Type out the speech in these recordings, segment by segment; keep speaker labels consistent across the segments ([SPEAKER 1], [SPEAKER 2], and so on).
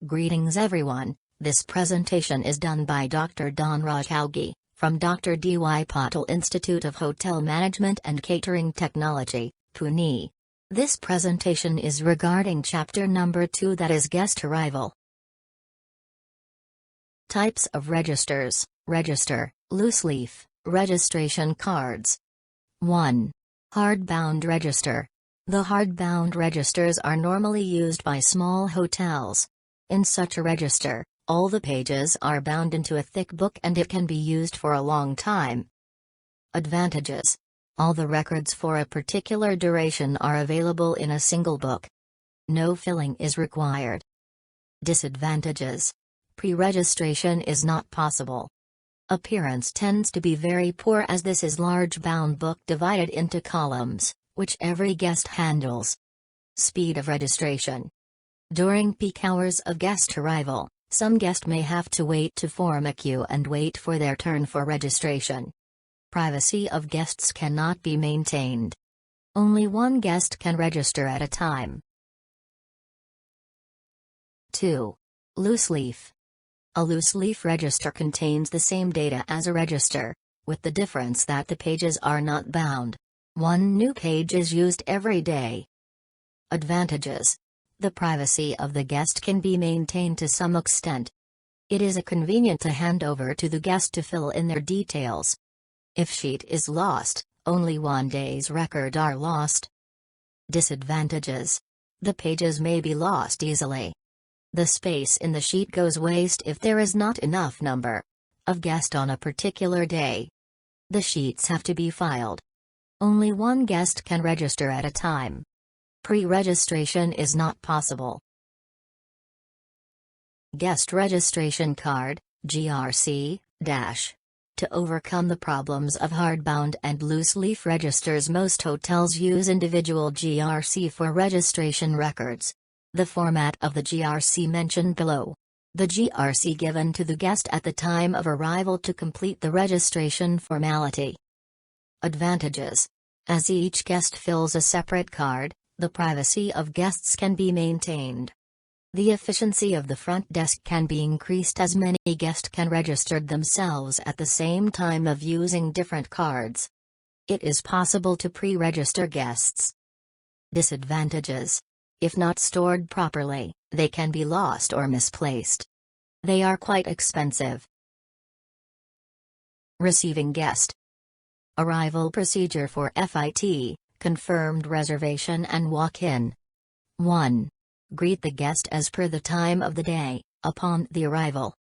[SPEAKER 1] Greetings everyone, this presentation is done by Dr. Don Rajaugi, from Dr. D.Y. Patil Institute of Hotel Management and Catering Technology, Pune. This presentation is regarding chapter number 2, that is guest arrival. Types of registers: register, loose leaf, registration cards. 1. Hardbound register. The hardbound registers are normally used by small hotels. In such a register, all the pages are bound into a thick book and it can be used for a long time. Advantages: all the records for a particular duration are available in a single book. No filling is required. Disadvantages: pre-registration is not possible. Appearance tends to be very poor as this is large bound book divided into columns, which every guest handles. Speed of registration. During peak hours of guest arrival, some guest may have to wait to form a queue and wait for their turn for registration. Privacy of guests cannot be maintained. Only one guest can register at a time. 2. Loose leaf. A loose leaf register contains the same data as a register, with the difference that the pages are not bound. One new page is used every day. Advantages: the privacy of the guest can be maintained to some extent. It is convenient to hand over to the guest to fill in their details. If sheet is lost, only one day's record are lost. Disadvantages: the pages may be lost easily. The space in the sheet goes waste if there is not enough number of guests on a particular day. The sheets have to be filed. Only one guest can register at a time. Pre-registration is not possible. Guest registration card, GRC, To overcome the problems of hardbound and loose leaf registers, most hotels use individual GRC for registration records. The format of the GRC mentioned below. The GRC given to the guest at the time of arrival to complete the registration formality. Advantages: as each guest fills a separate card, the privacy of guests can be maintained. The efficiency of the front desk can be increased as many guests can register themselves at the same time of using different cards. It is possible to pre-register guests. Disadvantages: if not stored properly, they can be lost or misplaced. They are quite expensive. Receiving guest. Arrival procedure for FIT, confirmed reservation and walk-in. 1. Greet the guest as per the time of the day, upon the arrival.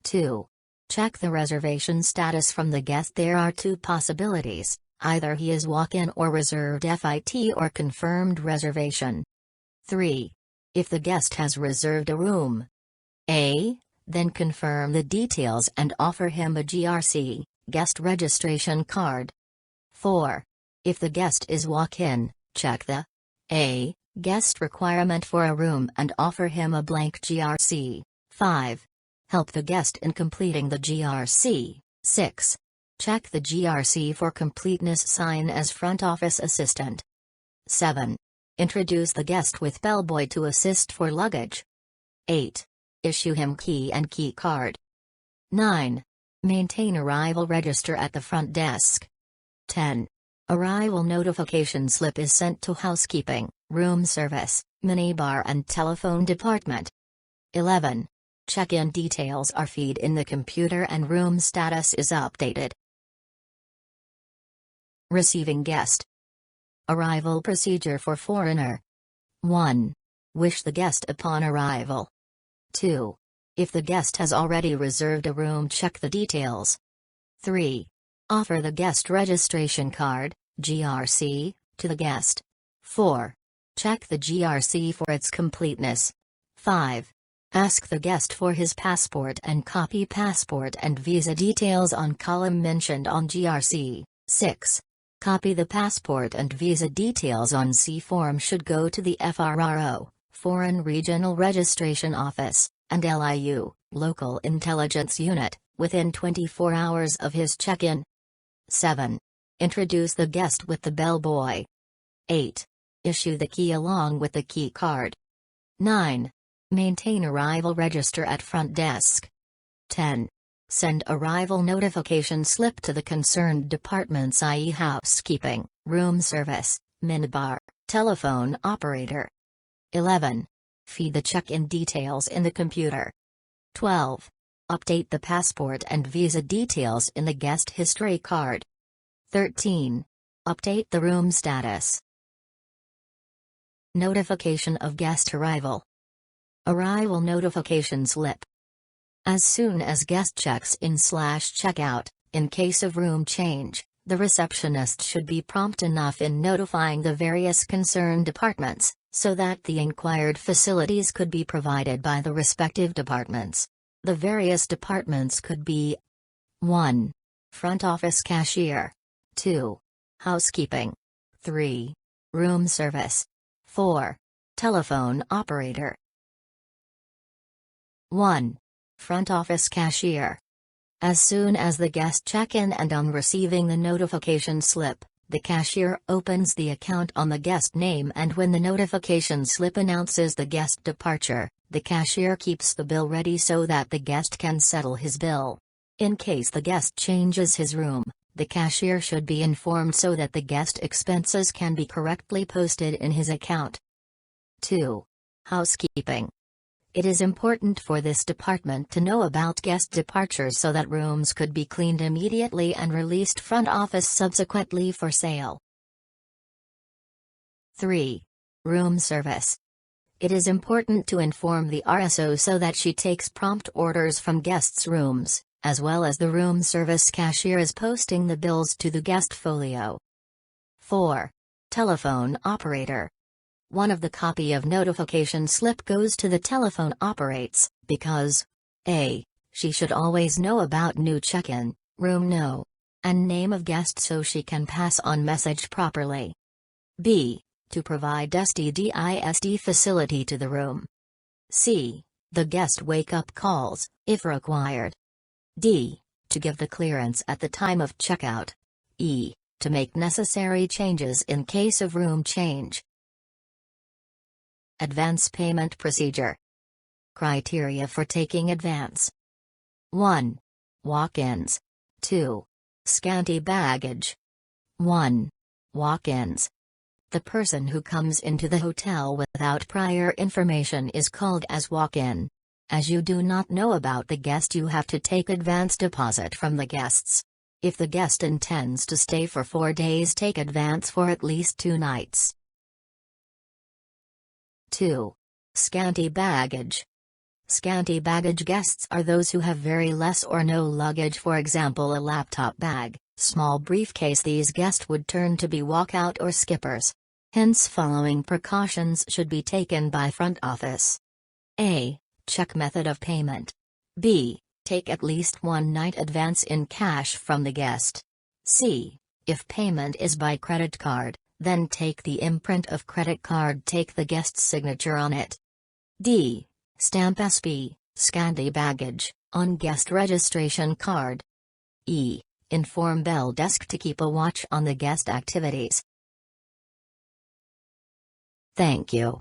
[SPEAKER 1] 2. Check the reservation status from the guest. There are two possibilities: either he is walk-in or reserved FIT or confirmed reservation. 3. If the guest has reserved a room A, then confirm the details and offer him a GRC, guest registration card. 4. If the guest is walk-in, check the A, guest requirement for a room and offer him a blank GRC. 5. Help the guest in completing the GRC. 6. Check the GRC for completeness. Sign as front office assistant. 7. Introduce the guest with bellboy to assist for luggage. 8. Issue him key and key card. 9. Maintain arrival register at the front desk. 10. Arrival notification slip is sent to housekeeping, room service, minibar and telephone department. 11. Check-in details are feed in the computer and room status is updated. Receiving guest. Arrival procedure for foreigner. 1. Wish the guest upon arrival. 2. If the guest has already reserved a room, check the details. 3. Offer the guest registration card, GRC, to the guest. 4. Check the GRC for its completeness. 5. Ask the guest for his passport and copy passport and visa details on column mentioned on GRC. 6. Copy the passport and visa details on C form should go to the FRRO, Foreign Regional Registration Office, and LIU, Local Intelligence Unit, within 24 hours of his check-in. 7. Introduce the guest with the bellboy. 8. Issue the key along with the key card. 9. Maintain arrival register at front desk. 10. Send arrival notification slip to the concerned departments, i.e. housekeeping, room service, minibar, telephone operator. 11. Feed the check-in details in the computer. 12. Update the passport and visa details in the guest history card. 13. Update the room status. Notification of guest arrival. Arrival notification slip. As soon as guest checks in/check out, in case of room change, the receptionist should be prompt enough in notifying the various concerned departments, so that the inquired facilities could be provided by the respective departments. The various departments could be 1. Front office cashier. 2. Housekeeping. 3. Room service. 4. Telephone operator. 1. Front office cashier. As soon as the guest check-in and on receiving the notification slip, the cashier opens the account on the guest name, and when the notification slip announces the guest departure, the cashier keeps the bill ready so that the guest can settle his bill. In case the guest changes his room, the cashier should be informed so that the guest expenses can be correctly posted in his account. 2. Housekeeping. It is important for this department to know about guest departures so that rooms could be cleaned immediately and released front office subsequently for sale. 3. Room service. It is important to inform the RSO so that she takes prompt orders from guests' rooms, as well as the room service cashier is posting the bills to the guest folio. 4. Telephone operator. One of the copy of notification slip goes to the telephone operates, because a. She should always know about new check-in, room no, and name of guest so she can pass on message properly. B. To provide STDISD facility to the room. C. The guest wake-up calls, if required. D. To give the clearance at the time of checkout. E. To make necessary changes in case of room change. Advance payment procedure. Criteria for taking advance. 1. Walk-ins. 2. Scanty baggage. 1. Walk-ins. The person who comes into the hotel without prior information is called as walk-in. As you do not know about the guest, you have to take advance deposit from the guests. If the guest intends to stay for 4 days, take advance for at least 2 nights. 2. Scanty baggage. Scanty baggage guests are those who have very less or no luggage, for example a laptop bag, small briefcase. These guests would turn to be walkout or skippers. Hence following precautions should be taken by front office. A. Check method of payment. B. Take at least 1 night advance in cash from the guest. C. If payment is by credit card, then take the imprint of credit card, take the guest's signature on it. D. Stamp SP, scanty baggage, on guest registration card. E. Inform bell desk to keep a watch on the guest activities. Thank you.